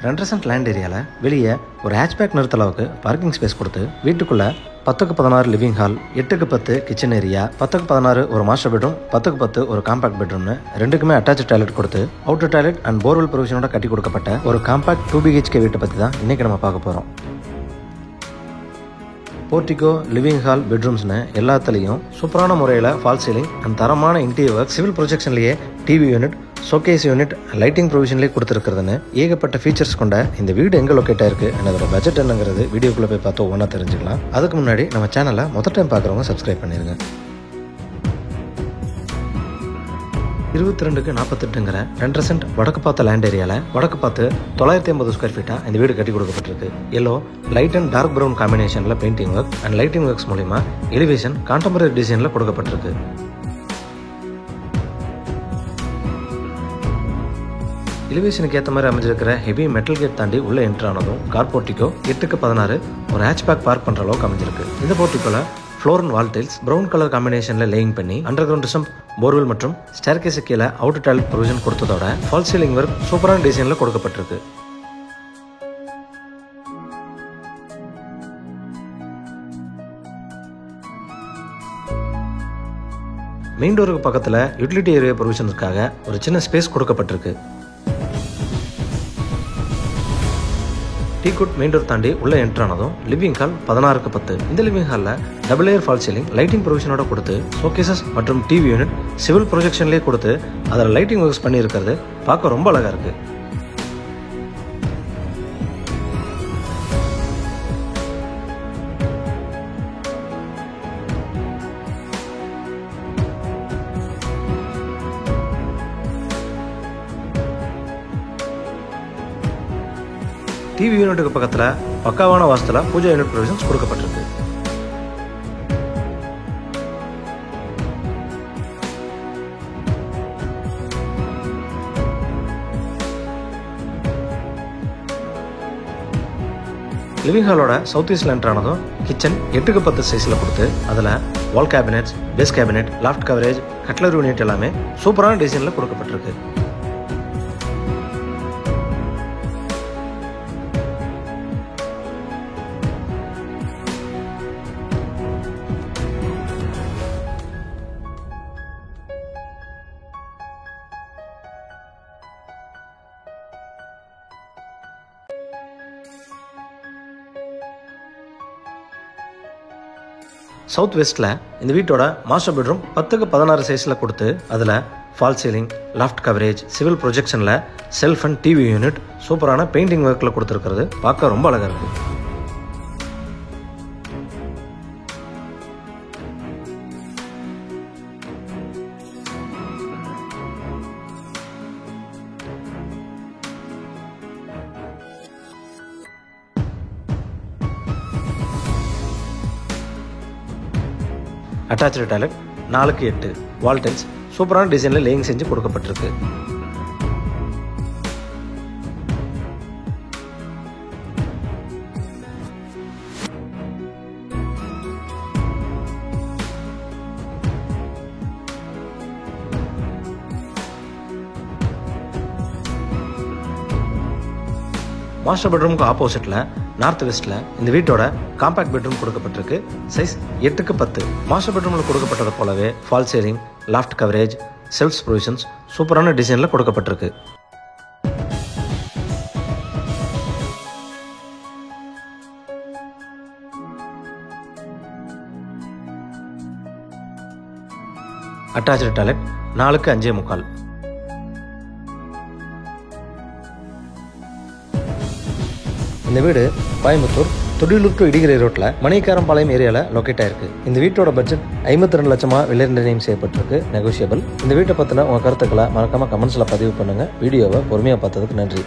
2.5 cent land ஏரியாவில் வெளியே ஒரு ஹேட்ச்பேக் நிறுத்த அளவுக்கு பார்க்கிங் ஸ்பேஸ் கொடுத்து வீட்டுக்குள்ளே 10x16 living hall, 8x10 kitchen area, 10x16 ஒரு மாஸ்டர் பெட்ரூம், 10x10 ஒரு காம்பாக்ட் பெட்ரூம்னு ரெண்டுக்குமே அட்டாச் டாய்லெட் கொடுத்து அவுட்டர் டாய்லெட் அண்ட் போர்வெல் ப்ரொவிஷனோட கட்டி கொடுக்கப்பட்ட ஒரு காம்பாக்ட் 2 BHK வீட்டை பற்றி தான் இன்றைக்கி நம்ம பார்க்க போகிறோம். போர்ட்டிகோ, லிவிங் ஹால், பெட்ரூம்ஸ்னு எல்லாத்துலேயும் சூப்பரான முறையில் ஃபால் சீலிங் அண்ட் தரமான இன்டீரியர் ஒர்க், சிவில் ப்ரொஜெக்ஷன்லேயே TV unit, showcase unit, lighting ப்ரொவிஷன்லேயே கொடுத்துருக்கிறதுன்னு ஏகப்பட்ட ஃபீச்சர்ஸ் கொண்ட இந்த வீடு எங்கே லொக்கேட் ஆயிருக்கு and அதோட பட்ஜெட் என்னங்கிறது வீடியோக்குள்ளே போய் பார்த்து ஒவ்வொன்றா தெரிஞ்சுக்கலாம். அதுக்கு முன்னாடி நம்ம சேனலை முதல் டைம் பார்க்குறவங்க சப்ஸ்கிரைப் பண்ணிடுங்க. 22x48ங்கிற 2.5 சென்ட் வடக்கு பார்த்த லேண்ட் ஏரியாவில் வடக்கு பார்த்து 950 ஸ்கொயர் ஃபீட்டாக இந்த வீடு கட்டி கொடுக்கப்பட்டிருக்கு. Yellow, light and dark brown காம்பினேஷனில் painting work and lighting works மூலிமா எலிவேஷன் கான்டெம்பரரி டிசைனில் கொடுக்கப்பட்டிருக்கு. எலிவேஷனுக்கு ஏற்ற மாதிரி அமைஞ்சிருக்கிற ஹெவி மெட்டல் கேட் தாண்டி உள்ள என்ட்ரு ஆனதும் கார் போர்ட்டிகோ 8x16 ஒரு ஹேட்ச்பேக் பார்க் பண்ணுற அளவுக்கு அமைஞ்சிருக்கு. இந்த போர்ட்டிகோல floor and wall tiles brown colour காம்பினேஷனில் லேயிங் பண்ணி அண்டர் கிரவுண்ட் சம்ப், போர்வெல் மற்றும் ஸ்டேர்கேஸு கீழே அவுட்டர் டாய்லெட் ப்ரொவிஷன் கொடுத்ததோட ஃபால் சீலிங் ஒர்க் சூப்பரான டிசைனில் கொடுக்கப்பட்டிருக்கு. மெயின் டோருக்கு பக்கத்தில் யூட்டிலிட்டி ஏரியா ப்ரொவிஷனுக்காக ஒரு சின்ன ஸ்பேஸ் கொடுக்கப்பட்டிருக்கு. டீகுட் மெயின் டோர் தாண்டி உள்ள என்ட்ரானதும் லிவிங் ஹால் 16x10. இந்த லிவிங் ஹாலில் double layer fall ceiling, lighting ப்ரொவிஷனோட கொடுத்து ஷோகேசஸ் மற்றும் டிவி யூனிட் சிவில் ப்ரொஜெக்ஷன்லேயே கொடுத்து அதில் லைட்டிங் ஒர்க்ஸ் பண்ணியிருக்கிறது பார்க்க ரொம்ப அழகாக இருக்குது. டிவி யூனிட்டுக்கு பக்கத்தில் பக்காவான வாஸ்துல பூஜா யூனிட் ப்ரொவிஷன்ஸ் கொடுக்கப்பட்டிருக்கு. லிவிங் ஹாலோட சவுத் ஈஸ்ட்ல என்ட்ரானதும் கிச்சன் 8x10 சைஸில் கொடுத்து அதில் wall cabinets, base cabinet, loft coverage, cutlery unit எல்லாமே சூப்பரான டிசைனில் கொடுக்கப்பட்டிருக்கு. சவுத் வெஸ்ட்டில் இந்த வீட்டோட மாஸ்டர் பெட்ரூம் 10x16 சைஸில் கொடுத்து அதில் fall ceiling, loft coverage, civil ப்ரொஜெக்ஷனில் செல்ஃப் அண்ட் டிவி யூனிட் சூப்பரான பெயிண்டிங் ஒர்க்கில் கொடுத்துருக்கிறது பார்க்க ரொம்ப அழகாக இருக்குது. அட்டாச்சு டாய்லெட் 4x8 வால் டைல்ஸ் சூப்பரான டிசைனில் லேயிங் செஞ்சு கொடுக்கப்பட்டிருக்கு. மாஸ்டர் பெட்ரூமுக்கு ஆப்போசிட்டில் நார்த் வெஸ்ட்டில் இந்த வீட்டோட காம்பாக்ட் பெட்ரூம் கொடுக்கப்பட்டிருக்கு. Size 8x10. மாஸ்டர் பெட்ரூமில் கொடுக்கப்பட்டதை போலவே fall ceiling, loft coverage, shelf provisions சூப்பரான டிசைனில் கொடுக்கப்பட்டிருக்கு. Attached toilet 4x5.25. இந்த வீடு கோயம்புத்தூர் தொடியலூர் டு இடிகிரை ரோட்டில் மணிக்காரம்பாளையம் ஏரியாவில் லொக்கேட் ஆயிருக்கு. இந்த வீட்டோட பட்ஜெட் 52 லட்சமாக விலை நிர்ணயம் செய்யப்பட்டிருக்கு, நெகோஷியபிள். இந்த வீட்டை பற்றின உங்கள் கருத்துக்களை மறக்காமல் கமெண்ட்ஸில் பதிவு பண்ணுங்கள். வீடியோவை பொறுமையாக பார்த்ததுக்கு நன்றி.